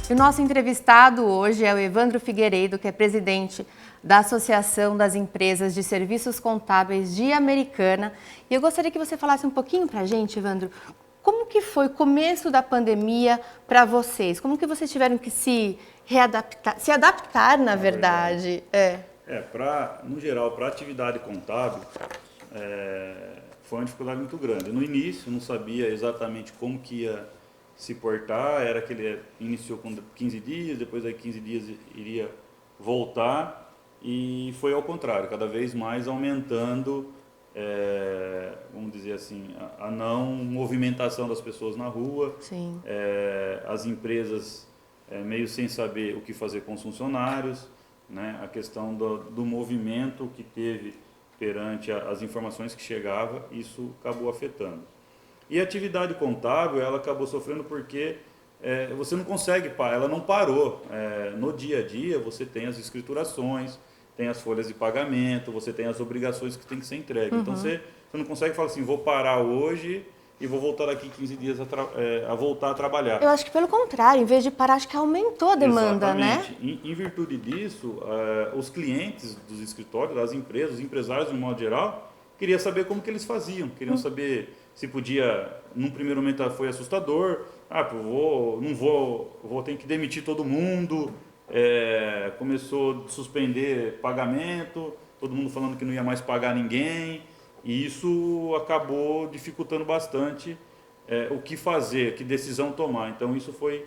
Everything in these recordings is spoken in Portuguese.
E o nosso entrevistado hoje é o Evandro Figueiredo, que é presidente da Associação das Empresas de Serviços Contábeis de Americana. E eu gostaria que você falasse um pouquinho para a gente, Evandro, como que foi o começo da pandemia para vocês? Como que vocês tiveram que se readaptar, se adaptar, na verdade? No geral, para a atividade contábil, foi uma dificuldade muito grande. No início, não sabia exatamente como que ia se portar, era que ele iniciou com 15 dias, depois aí 15 dias iria voltar, e foi ao contrário, cada vez mais aumentando, vamos dizer assim, a não movimentação das pessoas na rua. Sim. As empresas meio sem saber o que fazer com os funcionários, né? A questão do movimento que teve perante as informações que chegavam, isso acabou afetando. E a atividade contábil, ela acabou sofrendo porque você não consegue parar, ela não parou. No dia a dia, você tem as escriturações, tem as folhas de pagamento, você tem as obrigações que tem que ser entregue. Então, você não consegue falar assim, vou parar hoje e vou voltar daqui 15 dias a voltar a trabalhar. Eu acho que pelo contrário, em vez de parar, acho que aumentou a demanda, Exatamente. né? Em virtude disso, os clientes dos escritórios, das empresas, os empresários, de um modo geral, queriam saber como que eles faziam, queriam saber se podia, num primeiro momento foi assustador, vou ter que demitir todo mundo, começou a suspender pagamento, todo mundo falando que não ia mais pagar ninguém, e isso acabou dificultando bastante o que fazer, que decisão tomar. Então isso foi...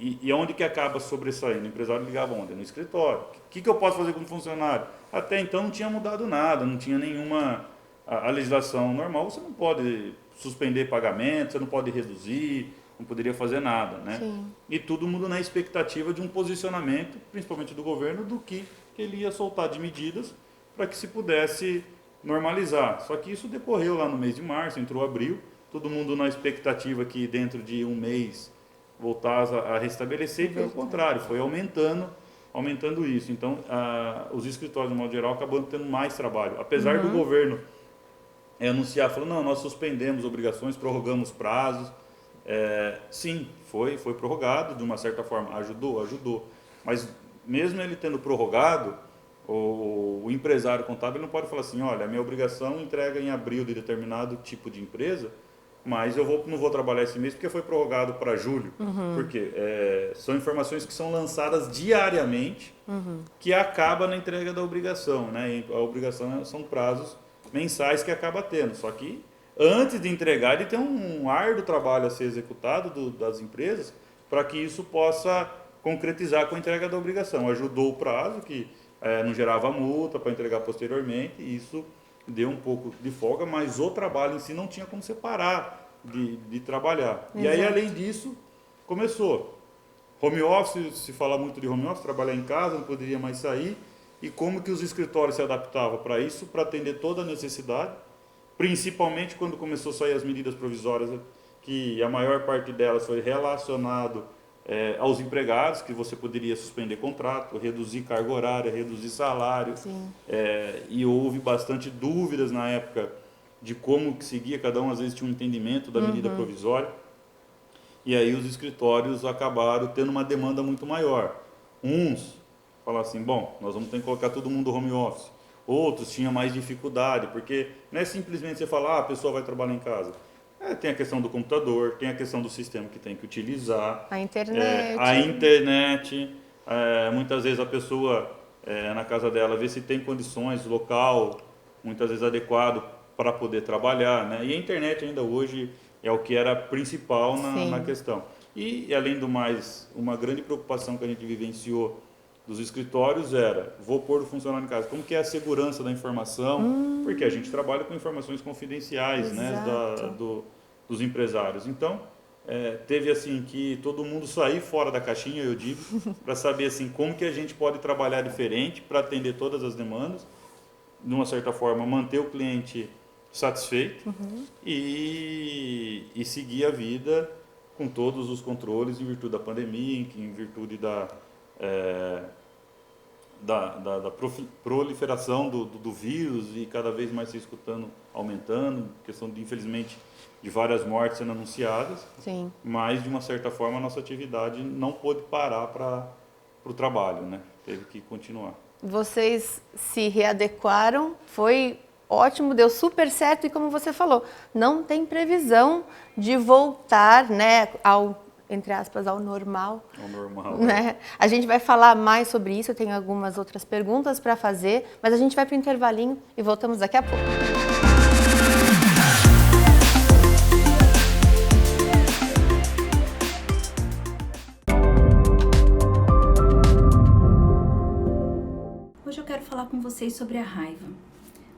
E onde que acaba sobressaindo? O empresário ligava onde? No escritório. O que eu posso fazer como funcionário? Até então não tinha mudado nada, não tinha nenhuma... A legislação normal, você não pode suspender pagamento, você não pode reduzir, não poderia fazer nada, né? Sim. E todo mundo na expectativa de um posicionamento, principalmente do governo, do que ele ia soltar de medidas para que se pudesse normalizar. Só que isso decorreu lá no mês de março, entrou abril, todo mundo na expectativa que dentro de um mês voltasse a restabelecer, e pelo contrário, foi aumentando isso. Então, os escritórios, de modo geral, acabam tendo mais trabalho. Apesar do governo anunciar, falou, não, nós suspendemos obrigações, prorrogamos prazos. Sim, foi prorrogado, de uma certa forma, ajudou. Mas mesmo ele tendo prorrogado, o empresário contábil não pode falar assim, olha, a minha obrigação entrega em abril de determinado tipo de empresa, mas eu não vou trabalhar esse mês porque foi prorrogado para julho. Porque são informações que são lançadas diariamente, que acaba na entrega da obrigação, né? E a obrigação são prazos mensais que acaba tendo. Só que antes de entregar, ele tem um árduo trabalho a ser executado das empresas para que isso possa concretizar com a entrega da obrigação. Ajudou o prazo, que não gerava multa para entregar posteriormente, e isso deu um pouco de folga, mas o trabalho em si não tinha como separar de trabalhar. Exato. E aí, além disso, começou. Home office, se fala muito de home office, trabalhar em casa, não poderia mais sair. E como que os escritórios se adaptavam para isso, para atender toda a necessidade, principalmente quando começou a sair as medidas provisórias, que a maior parte delas foi relacionado aos empregados, que você poderia suspender contrato, reduzir carga horária, reduzir salário. E houve bastante dúvidas na época de como que seguia, cada um às vezes tinha um entendimento da medida provisória. E aí os escritórios acabaram tendo uma demanda muito maior. Uns falaram assim, bom, nós vamos ter que colocar todo mundo home office. Outros tinham mais dificuldade, porque não é simplesmente você falar, a pessoa vai trabalhar em casa. Tem a questão do computador, tem a questão do sistema que tem que utilizar. A internet. Muitas vezes a pessoa, na casa dela, vê se tem condições, local, muitas vezes adequado para poder trabalhar, né? E a internet ainda hoje é o que era principal na questão. E, além do mais, uma grande preocupação que a gente vivenciou dos escritórios era, vou pôr o funcionário em casa, como que é a segurança da informação, porque a gente trabalha com informações confidenciais, né, dos empresários. Então, teve assim que todo mundo sair fora da caixinha, eu digo, para saber assim como que a gente pode trabalhar diferente para atender todas as demandas, de uma certa forma manter o cliente satisfeito e seguir a vida com todos os controles em virtude da pandemia, em virtude da proliferação do vírus e cada vez mais se escutando, aumentando, questão de, infelizmente, de várias mortes sendo anunciadas. Sim. Mas, de uma certa forma, a nossa atividade não pôde parar para o trabalho, né? Teve que continuar. Vocês se readequaram, foi ótimo, deu super certo e, como você falou, não tem previsão de voltar, né, entre aspas, ao normal. Ao normal. Né? A gente vai falar mais sobre isso, eu tenho algumas outras perguntas para fazer, mas a gente vai para o intervalinho e voltamos daqui a pouco. Hoje eu quero falar com vocês sobre a raiva.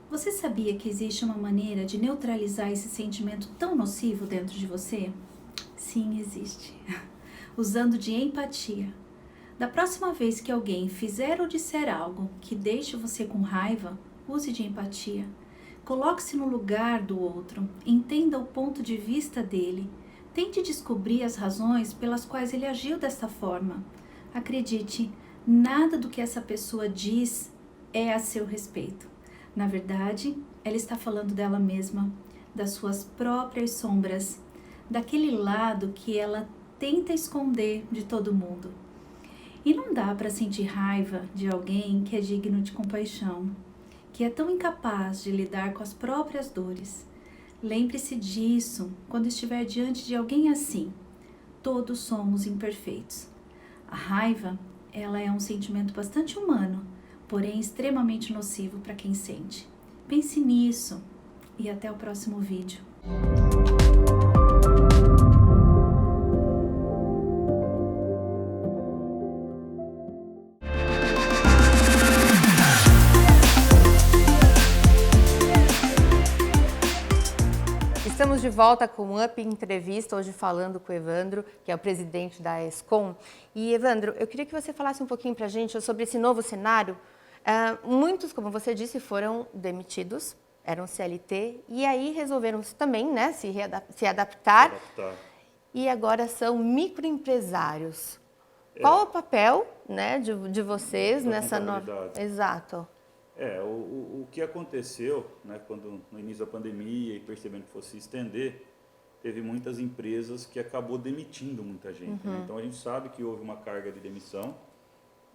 Você sabia que existe uma maneira de neutralizar esse sentimento tão nocivo dentro de você? Sim, existe. Usando de empatia. Da próxima vez que alguém fizer ou disser algo que deixe você com raiva, use de empatia. Coloque-se no lugar do outro, entenda o ponto de vista dele. Tente descobrir as razões pelas quais ele agiu desta forma. Acredite, nada do que essa pessoa diz é a seu respeito. Na verdade, ela está falando dela mesma, das suas próprias sombras, daquele lado que ela tenta esconder de todo mundo. E não dá para sentir raiva de alguém que é digno de compaixão, que é tão incapaz de lidar com as próprias dores. Lembre-se disso quando estiver diante de alguém assim. Todos somos imperfeitos. A raiva, ela é um sentimento bastante humano, porém extremamente nocivo para quem sente. Pense nisso e até o próximo vídeo. Estamos de volta com o Up Entrevista, hoje falando com o Evandro, que é o presidente da ESCOM. E, Evandro, eu queria que você falasse um pouquinho para a gente sobre esse novo cenário. Muitos, como você disse, foram demitidos, eram CLT, e aí resolveram também, né, se adaptar. E agora são microempresários. Qual é o papel, né, de vocês nessa nova... Exato. O que aconteceu, né, quando no início da pandemia e percebendo que fosse se estender, teve muitas empresas que acabou demitindo muita gente. Né? Então a gente sabe que houve uma carga de demissão.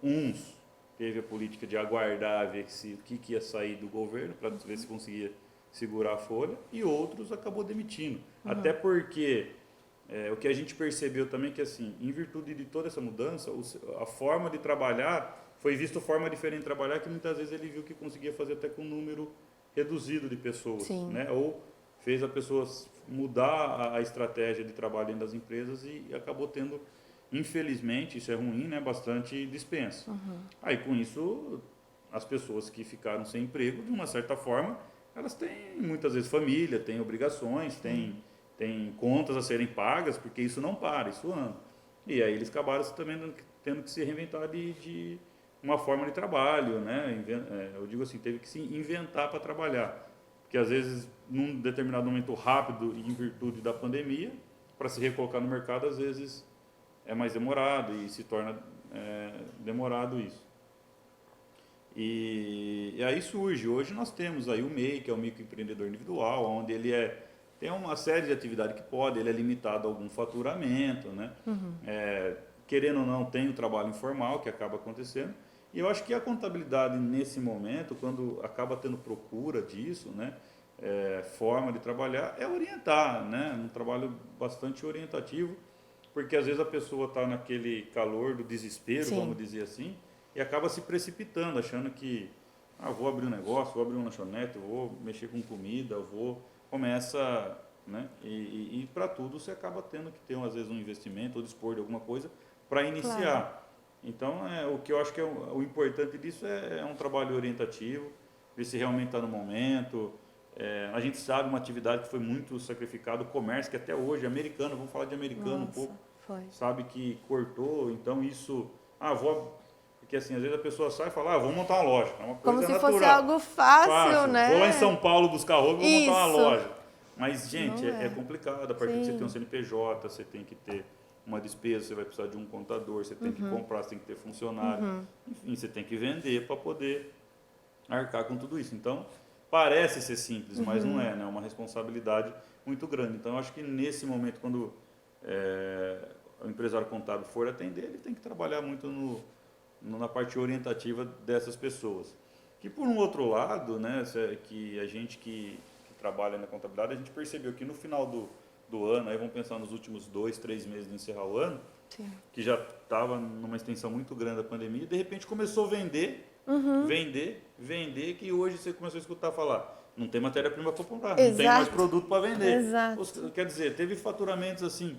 Uns teve a política de aguardar, ver o que ia sair do governo, para ver se conseguia segurar a folha, e outros acabou demitindo. Até porque o que a gente percebeu também é que, assim, em virtude de toda essa mudança, a forma de trabalhar... Foi visto forma diferente de trabalhar, que muitas vezes ele viu que conseguia fazer até com um número reduzido de pessoas. Né? Ou fez a pessoa mudar a estratégia de trabalho dentro das empresas e acabou tendo, infelizmente, isso é ruim, né? Bastante dispensa. Aí com isso, as pessoas que ficaram sem emprego, de uma certa forma, elas têm muitas vezes família, têm obrigações, têm contas a serem pagas, porque isso não para, isso anda. E aí eles acabaram também tendo que se reinventar de uma forma de trabalho, né? Eu digo assim, teve que se inventar para trabalhar, porque às vezes num determinado momento rápido e em virtude da pandemia, para se recolocar no mercado às vezes é mais demorado e se torna demorado isso. E aí surge, hoje nós temos aí o MEI, que é o microempreendedor individual, onde ele tem uma série de atividades que ele é limitado a algum faturamento, né? Querendo ou não, tem o trabalho informal que acaba acontecendo. E eu acho que a contabilidade, nesse momento, quando acaba tendo procura disso, né, forma de trabalhar, é orientar, né, um trabalho bastante orientativo, porque às vezes a pessoa está naquele calor do desespero, vamos dizer assim, e acaba se precipitando, achando que vou abrir um negócio, vou abrir uma lanchonete, vou mexer com comida, começa, né, e para tudo você acaba tendo que ter, às vezes, um investimento ou dispor de alguma coisa para iniciar. Claro. Então, o que eu acho que o importante disso é um trabalho orientativo, ver se realmente está no momento. A gente sabe uma atividade que foi muito sacrificada, o comércio, que até hoje, americano, vamos falar de americano um pouco, sabe que cortou, então isso, porque assim, às vezes a pessoa sai e fala, vou montar uma loja, é uma coisa natural. Como se fosse algo fácil, né? Vou lá em São Paulo buscar roupa e vou montar uma loja. Mas, gente, é complicado, a partir que você tem um CNPJ, você tem que ter uma despesa, você vai precisar de um contador, você tem que comprar, você tem que ter funcionário, enfim, você tem que vender para poder arcar com tudo isso. Então, parece ser simples, mas não é, né? É uma responsabilidade muito grande. Então, eu acho que nesse momento, quando o empresário contábil for atender, ele tem que trabalhar muito na parte orientativa dessas pessoas. Que, por um outro lado, né, que a gente que trabalha na contabilidade, a gente percebeu que no final do ano, aí vamos pensar nos últimos 2, 3 meses de encerrar o ano, Sim. que já estava numa extensão muito grande da pandemia, de repente começou a vender, vender, que hoje você começou a escutar falar, não tem matéria-prima para comprar, não tem mais produto para vender. Exato. Quer dizer, teve faturamentos assim,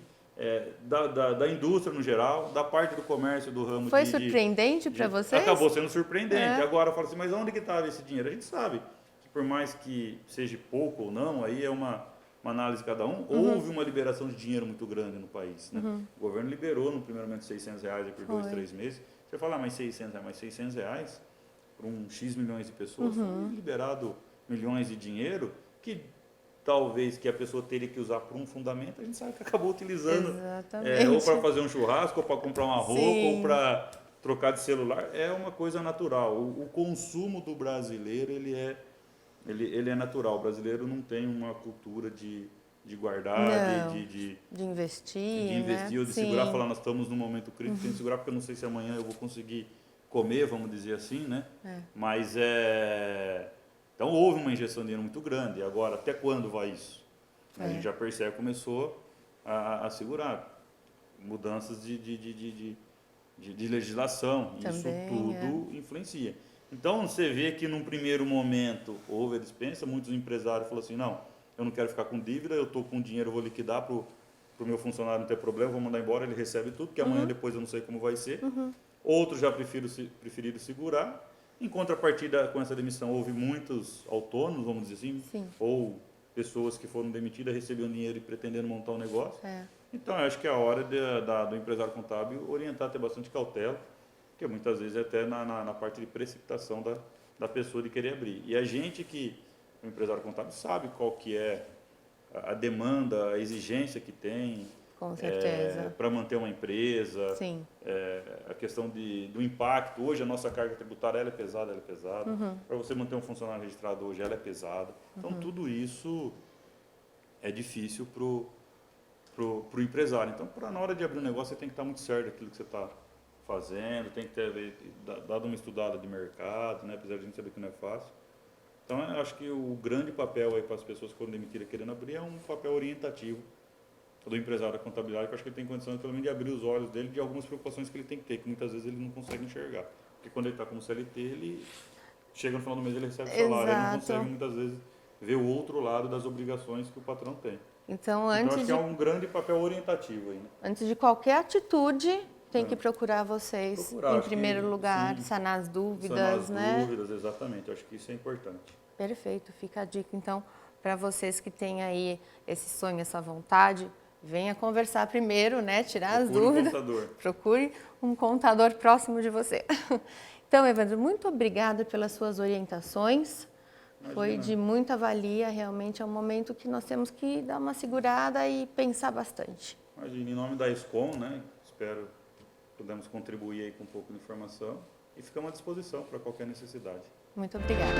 da indústria no geral, da parte do comércio, do ramo. Foi surpreendente para vocês? Acabou sendo surpreendente. Agora fala assim, mas onde que estava esse dinheiro? A gente sabe que por mais que seja pouco ou não, aí é uma análise de cada um, houve uma liberação de dinheiro muito grande no país. Né? O governo liberou no primeiro momento R$600 por 2, 3 meses. Você fala, mas R$600 para um X milhões de pessoas, foi liberado milhões de dinheiro que talvez que a pessoa teria que usar para um fundamento, a gente sabe que acabou utilizando ou para fazer um churrasco, ou para comprar uma roupa, ou para trocar de celular. É uma coisa natural. O consumo do brasileiro, ele é natural. O brasileiro não tem uma cultura de guardar, de investir, ou de segurar, falar, nós estamos num momento crítico, tem que segurar porque eu não sei se amanhã eu vou conseguir comer, vamos dizer assim, né? Mas então houve uma injeção de dinheiro muito grande. Agora, até quando vai isso? A gente já percebe que começou a segurar. Mudanças de legislação. Também, isso tudo influencia. Então, você vê que num primeiro momento houve a dispensa, muitos empresários falaram assim, não, eu não quero ficar com dívida, eu estou com dinheiro, eu vou liquidar para o meu funcionário não ter problema, vou mandar embora, ele recebe tudo, porque amanhã depois eu não sei como vai ser. Outros já preferiram segurar. Em contrapartida, com essa demissão, houve muitos autônomos, vamos dizer assim, ou pessoas que foram demitidas, recebiam dinheiro e pretendendo montar um negócio. Então, eu acho que é a hora do empresário contábil orientar, ter bastante cautela, porque muitas vezes é até na parte de precipitação da pessoa de querer abrir. E a gente o empresário contábil, sabe qual que é a demanda, a exigência que tem, com certeza, para manter uma empresa, a questão do impacto. Hoje a nossa carga tributária ela é pesada. Para você manter um funcionário registrado hoje, ela é pesada. Então tudo isso é difícil pro empresário. Então, na hora de abrir um negócio, você tem que estar muito certo daquilo que você está fazendo, tem que ter dado uma estudada de mercado, né? Apesar de a gente saber que não é fácil. Então, eu acho que o grande papel aí para as pessoas que foram demitidas querendo abrir é um papel orientativo do empresário da contabilidade, que eu acho que ele tem condição, pelo menos, de abrir os olhos dele de algumas preocupações que ele tem que ter, que muitas vezes ele não consegue enxergar. Porque quando ele está como CLT, ele chega no final do mês, ele recebe salário, ele não consegue muitas vezes ver o outro lado das obrigações que o patrão tem. Então, eu acho que é um grande papel orientativo aí, né? Antes de qualquer atitude, tem que procurar vocês em primeiro lugar, sanar as dúvidas, sanar as dúvidas, exatamente. Eu acho que isso é importante. Perfeito, fica a dica. Então, para vocês que têm aí esse sonho, essa vontade, venha conversar primeiro, né? Tirar as dúvidas. Procure um contador próximo de você. Então, Evandro, muito obrigada pelas suas orientações. Imagina. Foi de muita valia, realmente é um momento que nós temos que dar uma segurada e pensar bastante. Imagina, em nome da Escom, né? Espero que pudemos contribuir aí com um pouco de informação e ficamos à disposição para qualquer necessidade. Muito obrigada.